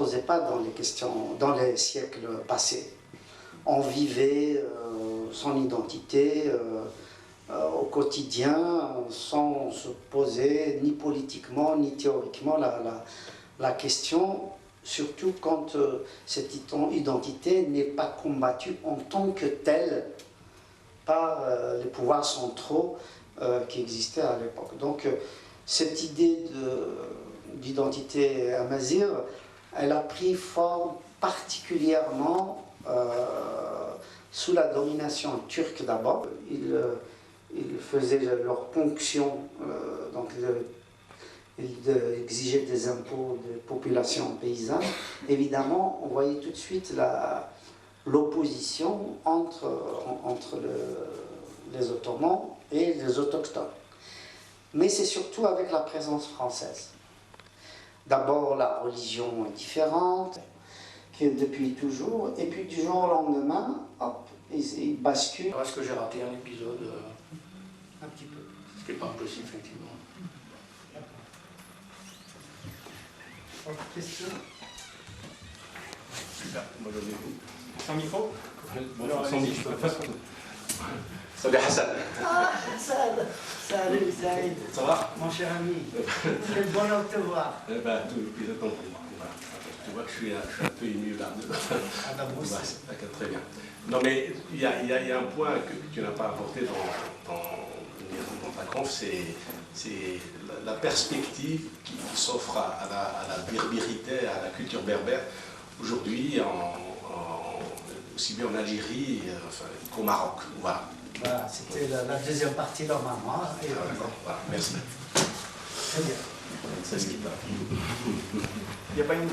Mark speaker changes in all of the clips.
Speaker 1: posait pas dans les siècles passés. On vivait son identité au quotidien sans se poser ni politiquement ni théoriquement la question, surtout quand cette identité n'est pas combattue en tant que telle par les pouvoirs centraux qui existaient à l'époque. Donc cette idée d'identité amazigh, elle a pris forme particulièrement sous la domination turque d'abord. Ils faisaient leur ponction, donc ils exigeaient des impôts des populations paysannes. Évidemment, on voyait tout de suite l'opposition entre les Ottomans et les autochtones. Mais c'est surtout avec la présence française. D'abord, la religion est différente, qui est depuis toujours, et puis du jour au lendemain, hop, ils basculent.
Speaker 2: Est-ce que j'ai raté un épisode
Speaker 1: Un petit peu.
Speaker 2: Ce qui n'est pas impossible, effectivement.
Speaker 1: Autre question?
Speaker 2: Super, moi j'en ai vu.
Speaker 3: Sans micro?
Speaker 2: Bonjour, sans micro. Salut Hassan.
Speaker 4: Ah, Hassan. Salut Saïd.
Speaker 2: Ça va?
Speaker 4: Mon cher ami. Quel bonheur de te voir.
Speaker 2: Eh ben, tout l'épisode en pour moi. Tu vois que je suis un peu ému là.
Speaker 4: Ah, bah, moi aussi.
Speaker 2: D'accord, très bien. Non, mais il y a un point que tu n'as pas apporté dans ta conf, c'est la perspective qui s'offre à la berbérité, à la culture berbère, aujourd'hui, aussi bien en Algérie qu'au Maroc. Voilà.
Speaker 4: Voilà, c'était la deuxième partie normalement. Et
Speaker 2: Voilà, merci.
Speaker 4: très bien.
Speaker 2: C'est ce qui va.
Speaker 3: Il n'y a pas une...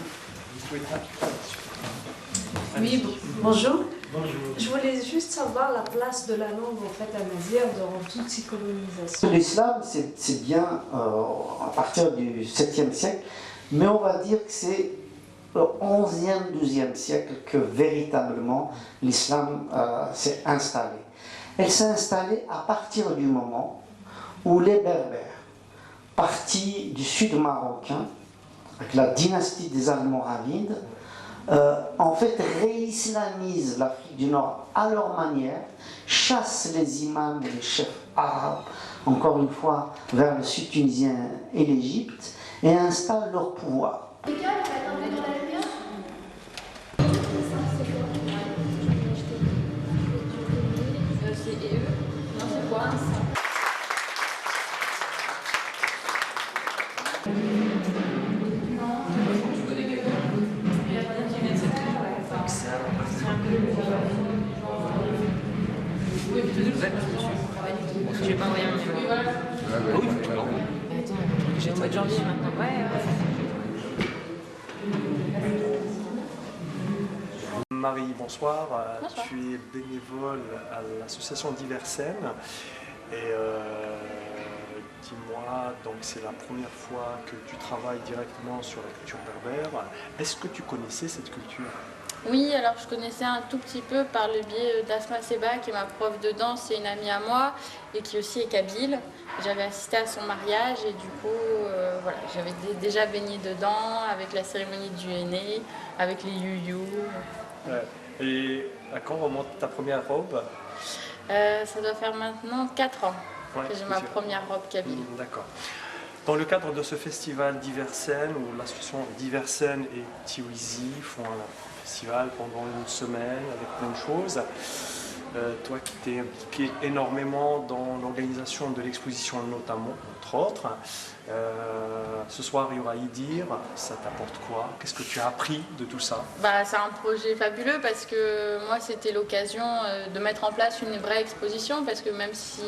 Speaker 5: Oui, bonjour.
Speaker 4: Bonjour.
Speaker 5: Je voulais juste savoir la place de la langue en fait amazigh dans toutes ces colonisations.
Speaker 1: L'islam, c'est bien à partir du 7e siècle, mais on va dire que c'est au 11e, 12e siècle que véritablement l'islam s'est installé. Elle s'est installée à partir du moment où les Berbères, partis du sud marocain, avec la dynastie des Almoravides, en fait réislamisent l'Afrique du Nord à leur manière, chassent les imams et les chefs arabes, encore une fois, vers le sud tunisien et l'Égypte, et installent leur pouvoir.
Speaker 6: Je vais pas envoyer un mail.
Speaker 2: Oui, effectivement.
Speaker 6: Attends, j'ai au mois de janvier maintenant. Ouais.
Speaker 3: Marie, bonsoir.
Speaker 6: Bonsoir.
Speaker 3: Tu es bénévole à l'association Diversen. Et dis-moi, donc c'est la première fois que tu travailles directement sur la culture berbère. Est-ce que tu connaissais cette culture?
Speaker 6: Oui, alors je connaissais un tout petit peu par le biais d'Asma Seba, qui est ma prof de danse et une amie à moi, et qui aussi est kabyle. J'avais assisté à son mariage et du coup, voilà, j'avais déjà baigné dedans avec la cérémonie du henné, avec les you-you.
Speaker 3: Ouais. Et à quand remonte ta première robe?
Speaker 6: Ça doit faire maintenant 4 ans
Speaker 3: Ouais,
Speaker 6: que j'ai ma première robe kabyle.
Speaker 3: D'accord. Dans le cadre de ce festival Diversen, où l'association Diversen et Tiwizi font un festival pendant une semaine avec plein de choses, toi qui t'es impliqué énormément dans l'organisation de l'exposition notamment, entre autres, ce soir il y aura Idir, ça t'apporte quoi? Qu'est-ce que tu as appris de tout ça?
Speaker 6: Bah, c'est un projet fabuleux parce que moi c'était l'occasion de mettre en place une vraie exposition, parce que même si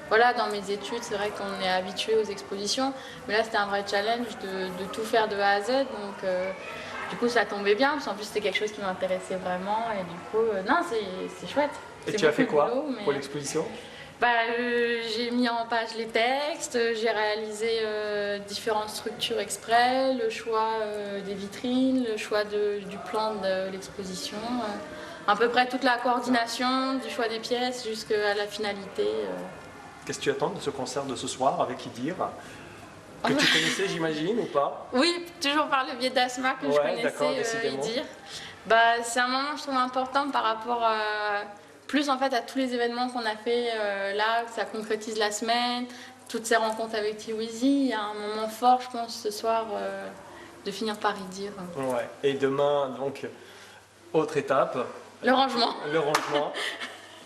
Speaker 6: voilà, dans mes études c'est vrai qu'on est habitué aux expositions, mais là c'était un vrai challenge de tout faire de A à Z, donc du coup ça tombait bien parce qu'en plus c'était quelque chose qui m'intéressait vraiment et du coup non, c'est chouette.
Speaker 3: Et
Speaker 6: C'est
Speaker 3: tu as fait
Speaker 6: beaucoup de
Speaker 3: quoi
Speaker 6: boulot, mais...
Speaker 3: pour l'exposition?
Speaker 6: Bah, j'ai mis en page les textes, j'ai réalisé différentes structures exprès, le choix des vitrines, le choix du plan de l'exposition, à peu près toute la coordination du choix des pièces jusqu'à la finalité.
Speaker 3: Qu'est-ce que tu attends de ce concert de ce soir avec Idir? Que tu connaissais, j'imagine, ou pas?
Speaker 6: Oui, toujours par le biais d'Asma que je
Speaker 3: Ouais, d'accord,
Speaker 6: connaissais
Speaker 3: décidément.
Speaker 6: Idir. Bah, c'est un moment, je trouve, important par rapport plus en fait à tous les événements qu'on a fait là, que ça concrétise la semaine, toutes ces rencontres avec Tiwizi. Il y a un moment fort, je pense, ce soir, de finir par Idir.
Speaker 3: Ouais. Et demain, donc, autre étape,
Speaker 6: Le rangement.
Speaker 3: le rangement.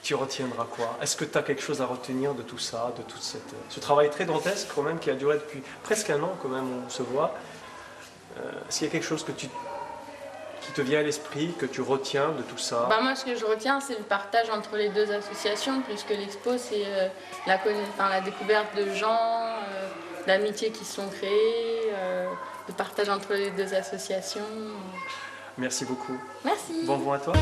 Speaker 3: Tu retiendras quoi? Est-ce que tu as quelque chose à retenir de tout ça, de tout ce travail très dantesque quand même qui a duré depuis presque un an quand même, on se voit. Est-ce qu'il y a quelque chose qui te vient à l'esprit, que tu retiens de tout ça?
Speaker 6: Bah, moi, ce que je retiens, c'est le partage entre les deux associations, puisque l'expo, c'est la découverte de gens, d'amitiés qui se sont créées, le partage entre les deux associations.
Speaker 3: Merci beaucoup.
Speaker 6: Merci.
Speaker 3: Bon vent à toi.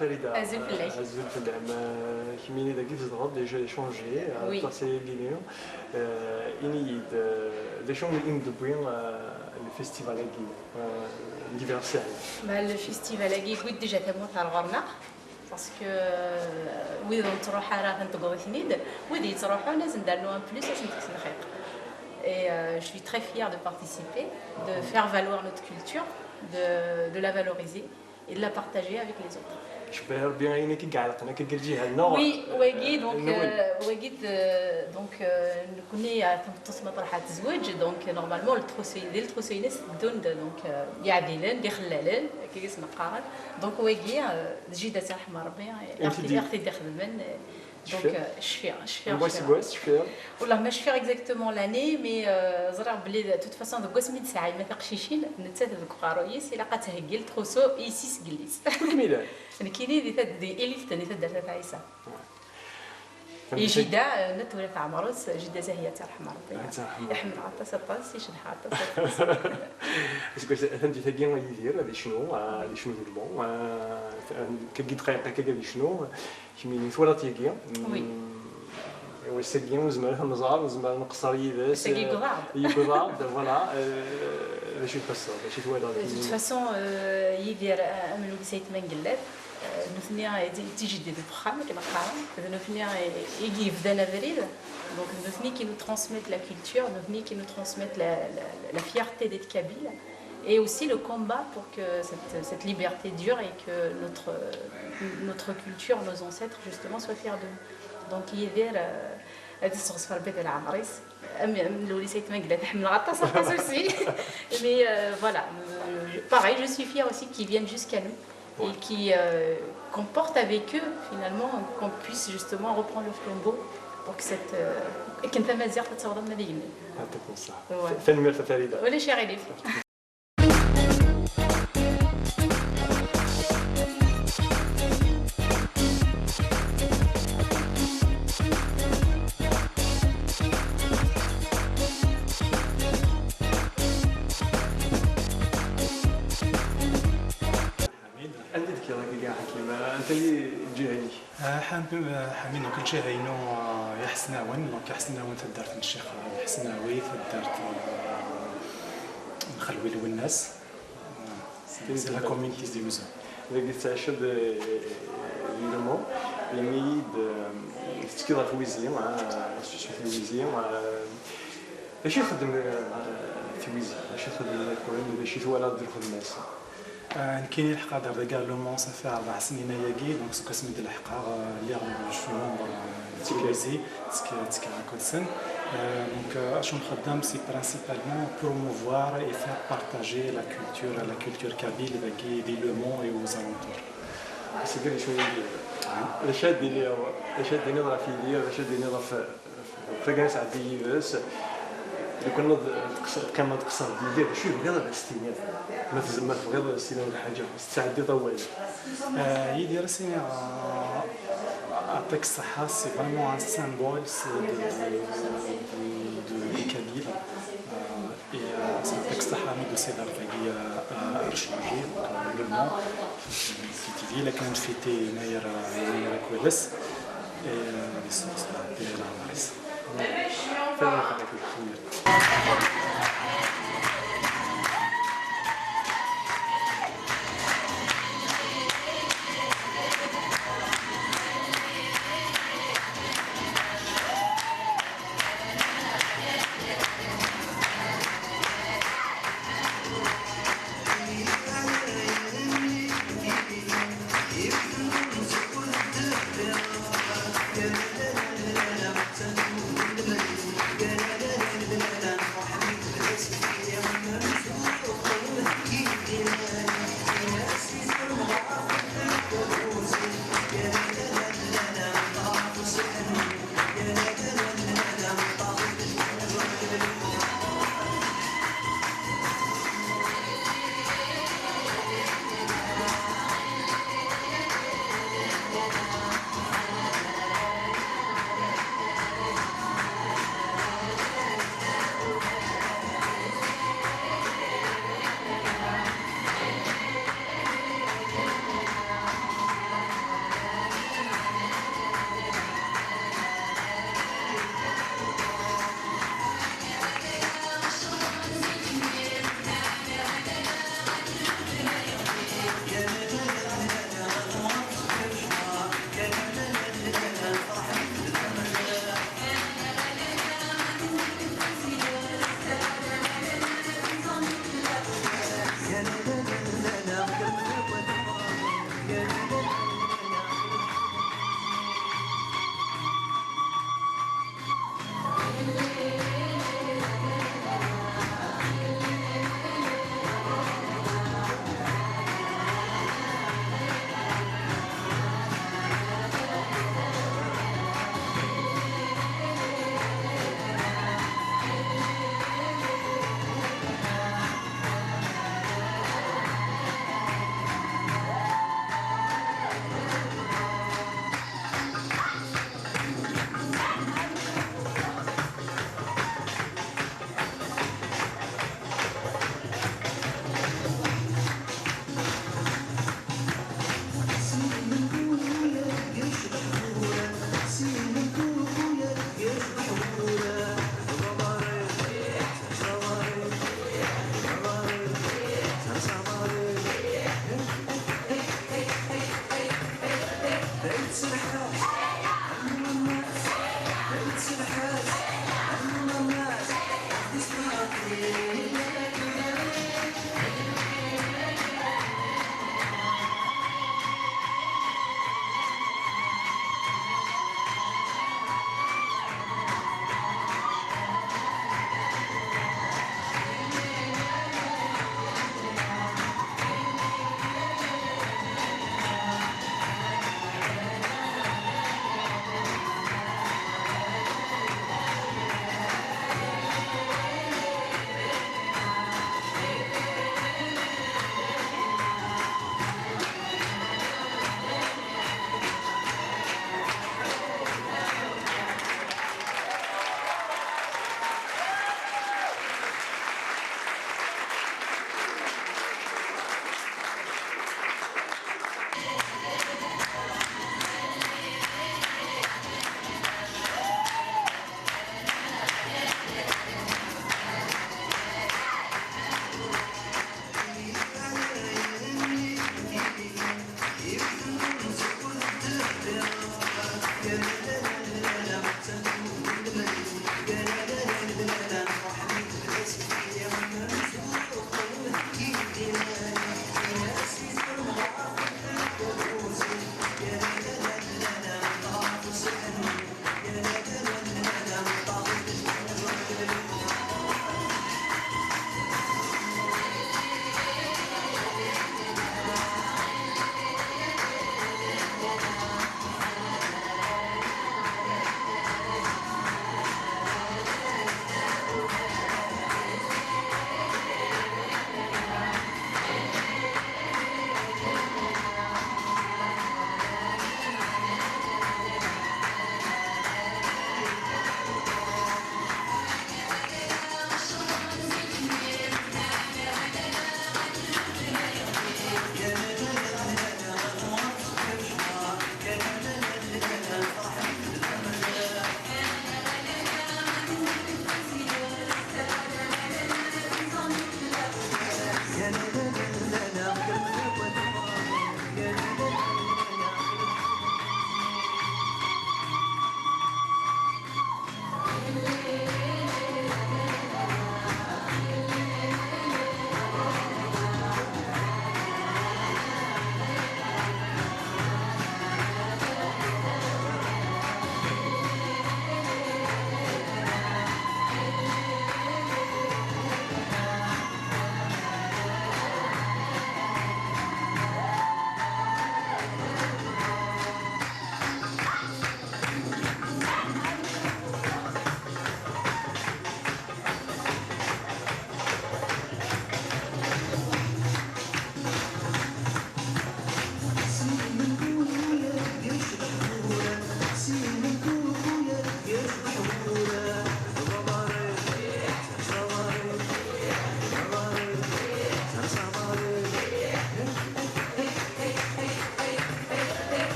Speaker 3: Farida,
Speaker 7: Azul Filay.
Speaker 3: Azul Filay. Chimini da Gifs Drop, déjà échangé,
Speaker 7: Oui.
Speaker 3: passé Guinéen. Inid, les gens de le festival anniversaire.
Speaker 7: Le festival يقول ديجا تموت على الغرناق باسكو وين تروح راه تقعد ثنيد وين تروحوا لازم نديروا ان بليس باش نتكسن خير. Et je suis très fière de participer, de faire valoir notre culture, de la valoriser et de la partager avec les autres.
Speaker 3: شبه ربي عينك كاع انا كنقول جهه النور.
Speaker 7: Oui, وقيت دونك كوني تمتص مطرحات الزواج دونك نورمالمون التروسينيس بدون دونك يعديلن يخلالن كيس نقارن دونك وقي جيده رحمه ربي اختي دخدمن دونك شفير
Speaker 3: Moi c'est quoi, شفير.
Speaker 7: والله ما شفير اكزاكتومون لاني مي زرع بلي توت فاسون دوك سميت ساعه ما تقشيشين نتات دوك قارويس الا قاتهقل تروسو ايسيس جليس
Speaker 3: كميله.
Speaker 7: انا كاينين دي اليف تاني تدرت عيسى جدا نتولى تاع مرس جدا زاهيه ترحم ربي يحمل عطاس الطاس يشد عطاس
Speaker 3: اسكو فهمتي ثقي ما يدير هذه شنو بون كي دقيقه كي شنو كيمي فورا تيقي
Speaker 7: وي
Speaker 3: واش سي وزمان مزار وزمان نقصر يدس
Speaker 7: سي قضاض
Speaker 3: يقضاض فوالا باش يفسر باش يتوالى
Speaker 7: توت فاسون يدير امل سيت منقلات نثنيا تيجي دي بخام كما قال نثنيا يجي في افريل donc نثني qui nous transmettent la culture نثني qui nous transmettent la fierté d'être kabyle et aussi le combat pour que cette liberté dure et que notre culture nos ancêtres justement soient fiers de nous donc يدير هذه الصغصفه البيض العمريس لولي سيت منقله تحمل غطاس aussi mais voilà pareil je suis fière aussi qu'ils viennent jusqu'à nous et qu'on porte avec eux finalement qu'on puisse justement reprendre le flambeau pour que cette كنت مازال تتصور من هذه
Speaker 3: يعطيكم الصحه فين مرت فريده
Speaker 7: ولا شي غير
Speaker 3: انت اللي جاي
Speaker 8: حامين كل شيء هينو يحسناون دونك يحسناون تدارت الشيخ يحسناوي تدارت نخلوي والناس سي لا كوميونيتي دي مزون
Speaker 3: اللي تعشى ليلمون يميد تكيضا في ويزي مع السوسيو في ويزي مع باش يخدم في ويزي باش يخدم الكورين باش يتوالى ديال الناس
Speaker 8: كاين الحق هذا كاع لو مون صافي 4 سنين ياكي دونك سكو سميت الحق اللي جو سوي ممبر تيكازي تسكا كودسن دونك اشنو نخدم سي برينسيبالمون بروموفوار اي فير بارطاجي لا كولتور كابيل باكي دي لو مون اي اوز الونتور
Speaker 3: سي قال شويه الاشياء ديالي نظره في لي الاشياء ديالي نظره في فريغانس عادي بس كنا كما تقصر ديال شي بغيض على الستينات ما تبغيض على الستينات ولا حاجه استعدي طوال
Speaker 8: يدير سي يعطيك الصحه سي فريمون ان سامبول دو كابيل اي يعطيك الصحه ميدو سي دارفاكي رشنجي نورمالمون في تيفي الا كانت فيتي يناير كويس et les sources de la Maris.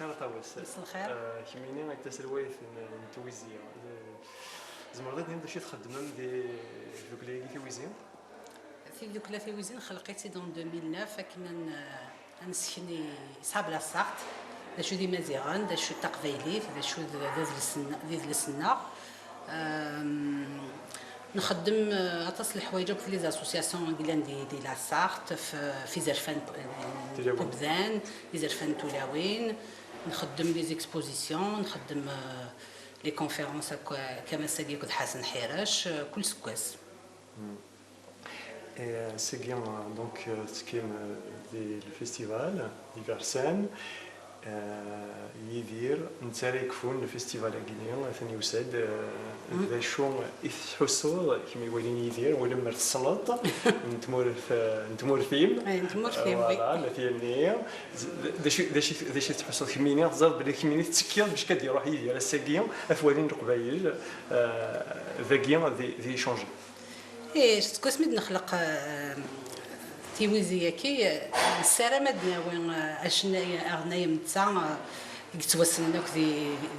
Speaker 3: الخير طاوس.
Speaker 9: مساء الخير.
Speaker 3: كيميني غيتسلوي في التويزيه. زمرت نبدا شي تخدم دي دوك لي تويزيه.
Speaker 9: في دوك لا تويزين خلقيتي دون 2009 كنا نسكني صحاب لا سارت داشو دي مزيغان داشو تقبيليت داشو ذي السنه نخدم اتصل الحوايج في لي زاسوسياسيون كلان دي لا سارت في زرفان بوبذان لي زرفان تولاوين نخدم لي زيكسبوزيسيون نخدم لي كونفيرونس كما ساقي كنت حسن حراش كل سكواس.
Speaker 3: Et c'est bien donc ce qui est le festival d'Iversen. يدير نتاري يكفون الفيستيفال كينيا ثاني يساد ذا شو يحسوا كيما يولين يدير ولا مرت السلط نتمور فيم فوالا فيمني داش تحسوا كيمينيا تزاد بلي كيمينيا تسكير باش كدير يروح يدير الساكيا افوالين القبايل ذاكيا ذي شونجي
Speaker 9: ايه كنت نخلق تيويزيه كي السلامه دناوين اشنا اغنيه متاع يتوسلناك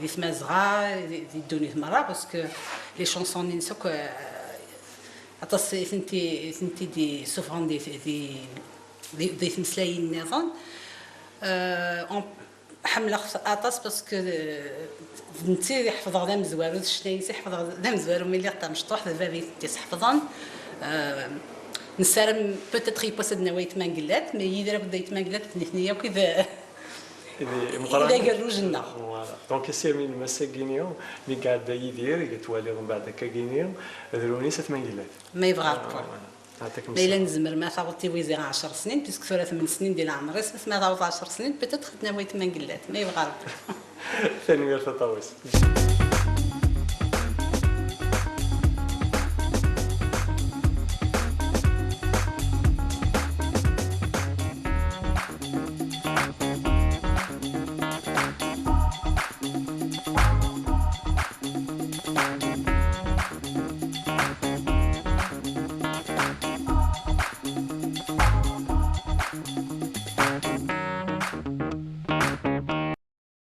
Speaker 9: دي ثمازغا دي دوني ثمره باسكو لي شونسون نسوك عطاس ثنتي دي سوفران دي تمسلاين النظام حمله عطاس باسكو نتي يحفظ دام زوارو شنو يحفظ دام زوارو ملي قطع مشطوح دابا تيحفظان نسالم بوتيتر يبوسد نوايت مانقلات مي يدير بدايت مانقلات ثنيا وكذا إذا قروجنا.
Speaker 3: دونك السير من مساكينيا مي قاعد يدير يتوالي من بعد كاكينيا ذروني ست مانقلات.
Speaker 9: ما يبغى ما إلا نزمر ما تعوضتي ويزي 10 سنين بيسك ثلاث 8 سنين ديال عمري ما تعوض 10 سنين بوتيتر نوايت مانقلات ما يبغى.
Speaker 3: ثاني ميرفا طاوس.